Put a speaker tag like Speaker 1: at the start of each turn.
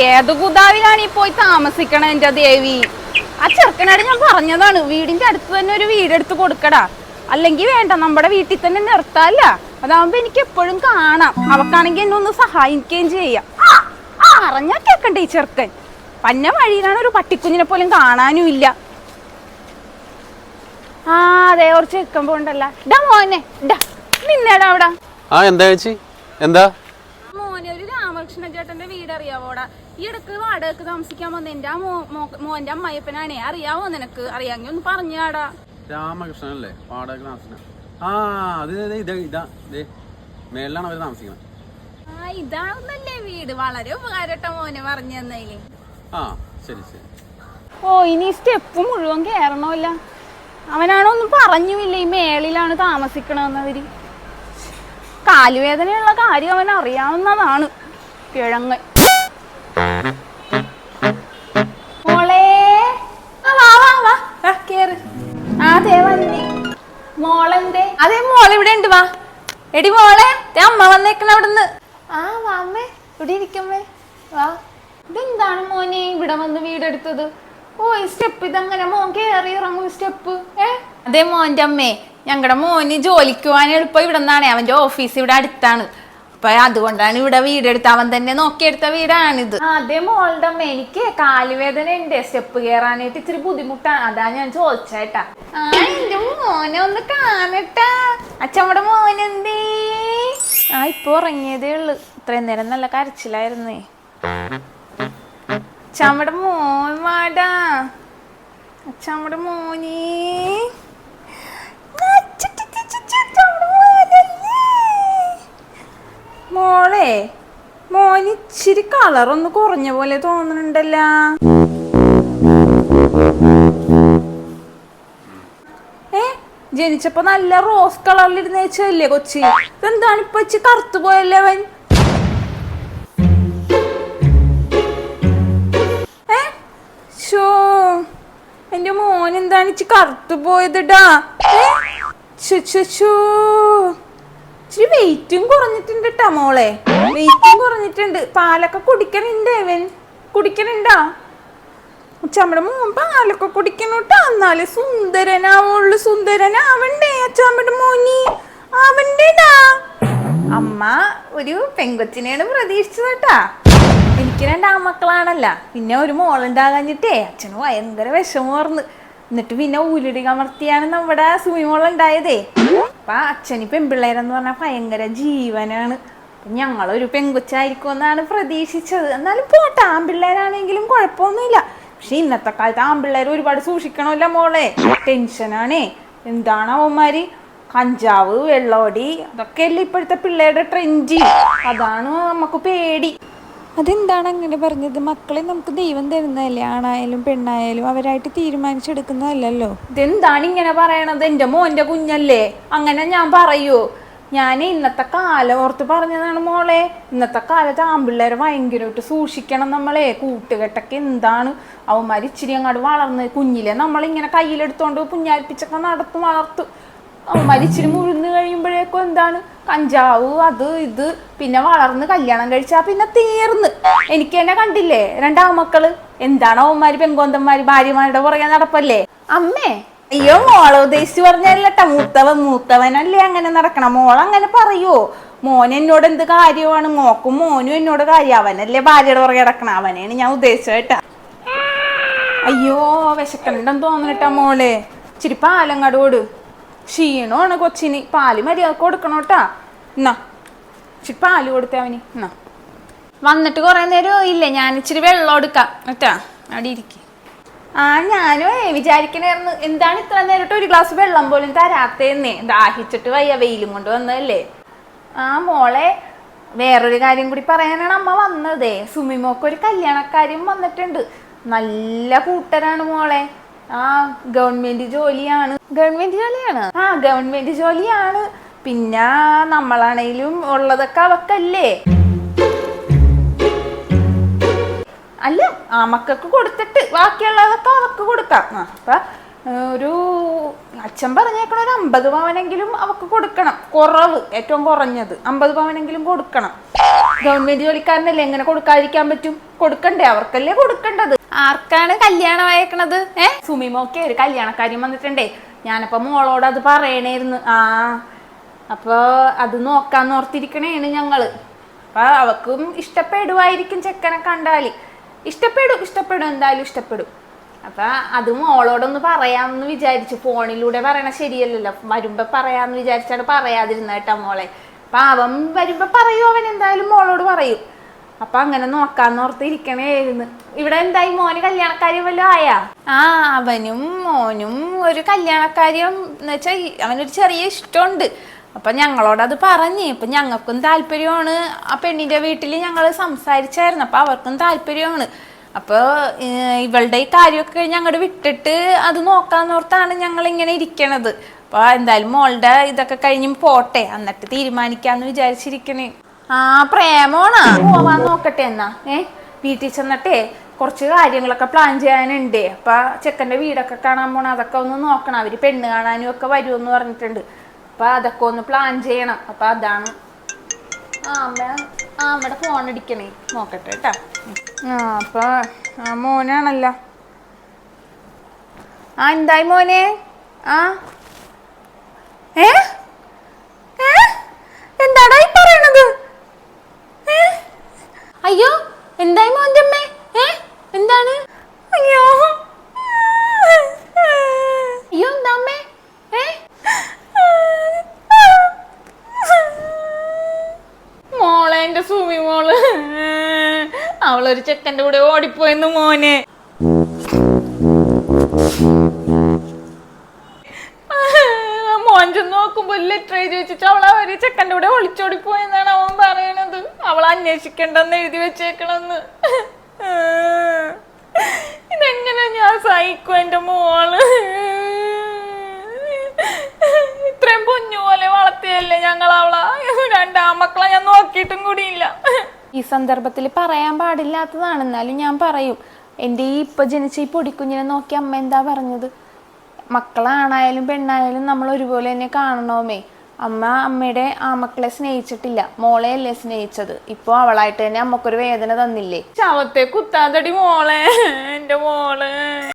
Speaker 1: ഏത് കുതാവിലാണ് ഈ പോയി താമസിക്കണ എന്റെ ദേവി? ആ ചെറുക്കനോട് ഞാൻ പറഞ്ഞതാണ്, വീടിന്റെ അടുത്ത് തന്നെ ഒരു വീടെടുത്ത് കൊടുക്കടാ, അല്ലെങ്കിൽ വേണ്ട നമ്മുടെ വീട്ടിൽ തന്നെ നിർത്താല്ല. അതാവുമ്പോ എനിക്ക് എപ്പോഴും കാണാം, അവക്കാണെങ്കിൽ എന്നെ ഒന്ന് സഹായിക്കുകയും ചെയ്യാം. പറഞ്ഞാ കേക്കണ്ടേ ഈ ചെറുക്കൻ? പന്ന വഴിയിലാണ് ഒരു പട്ടിക്കുഞ്ഞിനെ പോലും കാണാനും ഇല്ല. ആ അതെ, കുറച്ച് ചെറുക്കൻ പോണ്ടല്ല. ഡാ മോനെ, ഡാ നിന്നേടാ അവിടെ.
Speaker 2: എന്താ ചേച്ചി? എന്താ
Speaker 1: മോനെ, ഒരു രാമകൃഷ്ണൻ ചേട്ടന്റെ വീട് അറിയാവോടാ? ഈ ഇടക്ക് വാടകക്ക് താമസിക്കാൻ വന്ന എന്റെ മോന്റെ അമ്മായിപ്പനാണേ. അറിയാവോ നിനക്ക്? അറിയാമെങ്കിൽ ഒന്ന് പറഞ്ഞാടാ.
Speaker 2: രാമകൃഷ്ണൻ അല്ലേ വാടക താമസിക്കണം? ആ അത് മേളിലാണ് അവര് താമസിക്കുന്നത്.
Speaker 1: ആ ഇതാവുന്നല്ലേ വീട്. വളരെ ഉപകാരട്ട മോനെ പറഞ്ഞു തന്നതില്.
Speaker 2: ആ ശരി ശരി.
Speaker 1: ഓ ഇനി സ്റ്റെപ്പ് മുഴുവൻ കേറണമല്ല. അവനാണോ ഒന്നും പറഞ്ഞുമില്ല ഈ മേളിലാണ് താമസിക്കണമെന്നവര്. കാലുവേദനയുള്ള കാര്യം അവൻ അറിയാവുന്നതാണ്. കിഴങ്ങ് മോളെ, കേറ്. അതെ വന്നി മോളെന്തേ? അതെ മോളെ ഇവിടെ ഉണ്ട്. വാ എടി മോളെ, അമ്മ വന്നേക്കണ അവിടുന്ന്. ആ വാമ്മേ, ഇവിടെ ഇരിക്കമ്മേ, വാ. ഇതെന്താണ് മോനെ ഇവിടെ വന്ന് വീടെടുത്തത്? ഓ ഈ സ്റ്റെപ്പ് ഇതങ്ങനെ മോൻ കേറി ഇറങ്ങും സ്റ്റെപ്പ്? അതെ മോന്റെ അമ്മേ, ഞങ്ങളുടെ മോന് ജോലിക്ക് പോകാൻ എളുപ്പം ഇവിടെ നിന്നാണേ. അവന്റെ ഓഫീസ് ഇവിടെ അടുത്താണ്, അപ്പൊ അതുകൊണ്ടാണ് ഇവിടെ വീടെടുത്ത്. അവൻ തന്നെ നോക്കിയെടുത്ത വീടാണിത്. അതെ മോളുടെ അമ്മ, എനിക്ക് കാലുവേദന ഉണ്ട്, സ്റ്റെപ്പ് കയറാനായിട്ട് ഇച്ചിരി ബുദ്ധിമുട്ടാണ്, അതാ ഞാൻ ചോദിച്ചേട്ടാ. ആ എന്റെ മോനെ ഒന്ന് കാണട്ടാ. അച്ഛമ്മടെ മോനെന്തേ? ആ ഇപ്പൊ ഉറങ്ങിയതേ ഉള്ളു. ഇത്രയും നേരം നല്ല കരച്ചിലായിരുന്നേ. അച്ഛമ്മടെ മോൻ വാടാ, അച്ഛമ്മടെ മോനേ. മോളെ, മോന് ഇച്ചിരി കളറൊന്ന് കുറഞ്ഞ പോലെ തോന്നുന്നുണ്ടല്ല. ജനിച്ചപ്പോ നല്ല റോസ് കളറിലിരുന്ന് വെച്ചല്ലേ കൊച്ചി? ഇതെന്താണ് ഇപ്പൊ ഇച്ചി കറുത്തു പോയല്ലേ അവൻ? എന്റെ മോൻ എന്താണ് ഇച്ചി കറുത്തു പോയതിടാ? ഇച്ചിരി വെയിറ്റും കുറഞ്ഞിട്ടുണ്ട് ട്ടാ മോളെ, വെയിറ്റും കുറഞ്ഞിട്ടുണ്ട്. പാലൊക്കെ കുടിക്കണുണ്ട് അവൻ? കുടിക്കണുണ്ടാ? അച്ഛമ്മടെ മോൻ പാലൊക്കെ കുടിക്കണോട്ടാ, എന്നാലേ സുന്ദരനാവുള്ളു. സുന്ദരനാവണ്ടേ അച്ഛമ്മടെ മോനി? അവന്റെടാ. അമ്മ ഒരു പെങ്കൊച്ചിനെയാണ് പ്രതീക്ഷിച്ചതട്ടാ. എനിക്ക് 2 ആൺമക്കളാണല്ല, പിന്നെ ഒരു മോളുണ്ടാകാഞ്ഞിട്ടേ അച്ഛന് ഭയങ്കര വിഷമമാർന്ന്. എന്നിട്ട് പിന്നെ ഊരിടി കമർത്തിയാണ് നമ്മുടെ സുമിമോളുണ്ടായതേ. അപ്പൊ അച്ഛന് പെൺപിള്ളേരെന്ന് പറഞ്ഞാൽ ഭയങ്കര ജീവനാണ്. ഞങ്ങളൊരു പെങ്കൊച്ചായിരിക്കും എന്നാണ് പ്രതീക്ഷിച്ചത്. എന്നാലും പോട്ടെ, ആൺപിള്ളേരാണെങ്കിലും കുഴപ്പമൊന്നുമില്ല. പക്ഷെ ഇന്നത്തെ കാലത്ത് ആൺപിള്ളേർ ഒരുപാട് സൂക്ഷിക്കണമല്ലോ മോളെ, ടെൻഷനാണേ. എന്താണ് അവന്മാര് കഞ്ചാവ്, വെള്ളോടി, അതൊക്കെയല്ലേ ഇപ്പോഴത്തെ പിള്ളേരുടെ ട്രെൻഡ്. അതാണ് നമുക്ക് പേടി.
Speaker 3: അതെന്താണ് അങ്ങനെ പറഞ്ഞത്? മക്കളെ നമുക്ക് ദൈവം തരുന്നതല്ലേ, ആണായാലും പെണ്ണായാലും അവരായിട്ട് തീരുമാനിച്ചെടുക്കുന്നതല്ലല്ലോ.
Speaker 1: ഇതെന്താണ് ഇങ്ങനെ പറയണത്? എൻ്റെ മോൻ്റെ കുഞ്ഞല്ലേ, അങ്ങനെ ഞാൻ പറയൂ? ഞാൻ ഇന്നത്തെ കാലം ഓർത്ത് പറഞ്ഞതാണ് മോളെ. ഇന്നത്തെ കാലത്ത് ആൺപിള്ളേരെ ഭയങ്കരമായിട്ട് സൂക്ഷിക്കണം നമ്മളെ. കൂട്ടുകെട്ടൊക്കെ എന്താണ്, അവന്മാർ ഇച്ചിരി അങ്ങോട്ട് വളർന്ന് കുഞ്ഞിലെ നമ്മളിങ്ങനെ കയ്യിലെടുത്തോണ്ട് പുഞ്ഞാൽപ്പിച്ചൊക്കെ വളർത്തും. അവന്മാർ ഇച്ചിരി മുഴുന്ന് കഴിയുമ്പോഴേക്കും എന്താണ് കഞ്ചാവ്, അത് ഇത്. പിന്നെ വളർന്ന് കല്യാണം കഴിച്ചാ പിന്നെ തീർന്ന്. എനിക്ക് തന്നെ കണ്ടില്ലേ 2 ആൺമക്കള്. എന്താണ് അവന്മാര് പെങ്കോന്തന്മാര് ഭാര്യമാരുടെ പുറകെ നടപ്പല്ലേ. അമ്മേ, അയ്യോ മോളെ ഉദ്ദേശിച്ച് പറഞ്ഞല്ലട്ട, മൂത്തവനല്ലേ അങ്ങനെ നടക്കണം. മോളങ്ങനെ പറയോ? മോൻ എന്നോട് എന്ത് കാര്യമാണ്? മോനും എന്നോട് കാര്യം. അവനല്ലേ ഭാര്യയുടെ പുറകെ നടക്കണം, അവനെയാണ് ഞാൻ ഉദ്ദേശിച്ചേട്ടാ. അയ്യോ വിശക്കണ്ടെന്ന് തോന്നണട്ടാ മോളെ. ഇച്ചിരി പാലങ്ങാടോട് ക്ഷീണമാണ് കൊച്ചിന്. പാല് മര്യാദക്ക് കൊടുക്കണോട്ടാ. എന്നാ ഇച്ചിരി പാല് കൊടുത്തേ അവന്. എന്നാ വന്നിട്ട് കുറെ നേരം ഇല്ലേ, ഞാൻ ഇച്ചിരി വെള്ളം എടുക്കാം കേട്ടാ. അവിടെ ഇരിക്കും. ആ ഞാനും വിചാരിക്കണായിരുന്നു, എന്താണ് ഇത്ര നേരിട്ട് ഒരു ഗ്ലാസ് വെള്ളം പോലും തരാത്തേന്നേ. ദാഹിച്ചിട്ട് വയ്യ, വെയിലും കൊണ്ട് വന്നതല്ലേ. ആ മോളെ, വേറൊരു കാര്യം കൂടി പറയാനാണ് അമ്മ വന്നതേ. സുമിമോക്കൊരു കല്യാണക്കാര്യം വന്നിട്ടുണ്ട്. നല്ല കൂട്ടരാണ് മോളെ. ആ ഗവൺമെന്റ് ജോലിയാണ്. ഗവൺമെന്റ് ജോലിയാണ്. പിന്നെ നമ്മളാണേലും ഉള്ളതൊക്കെ അവക്കല്ലേ. അല്ല, ആ മക്കൾക്ക് കൊടുത്തിട്ട് ബാക്കിയുള്ളതൊക്കെ അവക്ക് കൊടുക്കാം. അപ്പൊ ഒരു അച്ഛൻ പറഞ്ഞേക്കണ ഒരു 50 പവനെങ്കിലും അവക്ക് കൊടുക്കണം. കുറവ്, ഏറ്റവും കുറഞ്ഞത് 50 പവനെങ്കിലും കൊടുക്കണം. ഗവൺമെന്റ് ജോലിക്കാരനല്ലേ, എങ്ങനെ കൊടുക്കാതിരിക്കാൻ പറ്റും? കൊടുക്കണ്ടേ? അവർക്കല്ലേ കൊടുക്കേണ്ടത്. ആർക്കാണ് കല്യാണം അയക്കണത്? സുമിമോക്കെ ഒരു കല്യാണക്കാര്യം വന്നിട്ടുണ്ടേ. ഞാനപ്പോ മോളോട് അത് പറയണേരുന്നു. അപ്പൊ അത് നോക്കാന്ന് ഓർത്തിരിക്കണേണ് ഞങ്ങള്. അപ്പൊ അവക്കും ഇഷ്ടപ്പെടുവായിരിക്കും ചെക്കനെ കണ്ടാല്. ഇഷ്ടപ്പെടും എന്തായാലും ഇഷ്ടപ്പെടും. അപ്പൊ അത് മോളോടൊന്ന് പറയാമെന്ന് വിചാരിച്ചു. ഫോണിലൂടെ പറയണ ശരിയല്ലല്ലോ, വരുമ്പോ പറയാന്ന് വിചാരിച്ചാണ് പറയാതിരുന്ന കേട്ടാ മോളെ. അപ്പൊ അവൻ വരുമ്പോ പറയൂ, അവൻ എന്തായാലും മോളോട് പറയും. അപ്പൊ അങ്ങനെ നോക്കാന്ന് ഓർത്തിരിക്കണേരുന്നു. ഇവിടെ എന്തായി, മോന് കല്യാണക്കാര്യം വല്ലതും ആയാ? അവനും മോനും ഒരു കല്യാണക്കാര്യം എന്ന് വെച്ചാൽ അവനൊരു ചെറിയ ഇഷ്ടമുണ്ട്. അപ്പൊ ഞങ്ങളോടത് പറഞ്ഞ്. അപ്പൊ ഞങ്ങൾക്കും താല്പര്യമാണ്. ആ പെണ്ണിന്റെ വീട്ടിൽ ഞങ്ങൾ സംസാരിച്ചായിരുന്നു. അപ്പൊ അവർക്കും താല്പര്യമാണ്. അപ്പോൾ ഇവളുടെ ഈ കാര്യമൊക്കെ ഞങ്ങടെ വിട്ടിട്ട് അത് നോക്കാന്നോർത്താണ് ഞങ്ങൾ ഇങ്ങനെ ഇരിക്കണത്. അപ്പൊ എന്തായാലും മോളുടെ ഇതൊക്കെ കഴിഞ്ഞ് പോട്ടെ, എന്നിട്ട് തീരുമാനിക്കാന്ന് വിചാരിച്ചിരിക്കണേ. പ്രേമോണാ, പോവാൻ നോക്കട്ടെ എന്നാ. വീട്ടിൽ ചെന്നിട്ടേ കുറച്ച് കാര്യങ്ങളൊക്കെ പ്ലാൻ ചെയ്യാനുണ്ട്. അപ്പൊ ചെക്കൻ്റെ വീടൊക്കെ കാണാൻ പോണം, അതൊക്കെ ഒന്ന് നോക്കണം. അവര് പെണ്ണ് കാണാനും ഒക്കെ വരുമെന്ന് പറഞ്ഞിട്ടുണ്ട്. അപ്പൊ അതൊക്കെ ഒന്ന് പ്ലാൻ ചെയ്യണം. അപ്പൊ അതാണ് അമ്മയുടെ ഫോൺ അടിക്കണേ, നോക്കട്ടെ കേട്ടാ. അപ്പൊ മോനാണല്ലോ. എന്തായി മോനെ? എന്താടാ ഈ പറയണത്? അയ്യോ, എന്തായി മോന്റെ അമ്മേ? എന്താണ്? അയ്യോ എന്താ അമ്മേ? മോളെ, എന്റെ സുമി മോള്, അവളൊരു ചെക്കൻ്റെ കൂടെ ഓടിപ്പോയെന്ന് മോനെ. മോൻ ചെന്ന് നോക്കുമ്പോ ലെറ്റർ എഴുതി വെച്ചിട്ട് അവളെ ഒരു ചെക്കൻ്റെ കൂടെ ഒളിച്ചോടിപ്പോയെന്നാണ് അവൻ പറയണത്. അവളെ അന്വേഷിക്കണ്ടെന്ന് എഴുതി വെച്ചേക്കണെന്ന്. ഇതെങ്ങനെ ഞാൻ സഹിക്കും? എന്റെ മോള് ഇത്രയും പൊന്നു പോലെ വളർത്തിയല്ലേ ഞങ്ങൾ അവളെ. രണ്ടാമക്കളെ ഞാൻ നോക്കിയിട്ടും കൂടിയില്ല. ഈ സന്ദർഭത്തിൽ പറയാൻ പാടില്ലാത്തതാണ്, എന്നാലും ഞാൻ പറയും. എൻ്റെ ഈ ഇപ്പൊ ജനിച്ച ഈ പൊടിക്കുഞ്ഞിനെ നോക്കി അമ്മ എന്താ പറഞ്ഞത്? മക്കളാണായാലും പെണ്ണായാലും നമ്മൾ ഒരുപോലെ തന്നെ കാണണമേ. അമ്മയുടെ മക്കളെ സ്നേഹിച്ചിട്ടില്ല, മോളെയല്ലേ സ്നേഹിച്ചത്. ഇപ്പൊ അവളായിട്ട് തന്നെ അമ്മക്കൊരു വേദന തന്നില്ലേ? ശവത്തെ കുത്താതടി മോളെ, എൻ്റെ മോള്.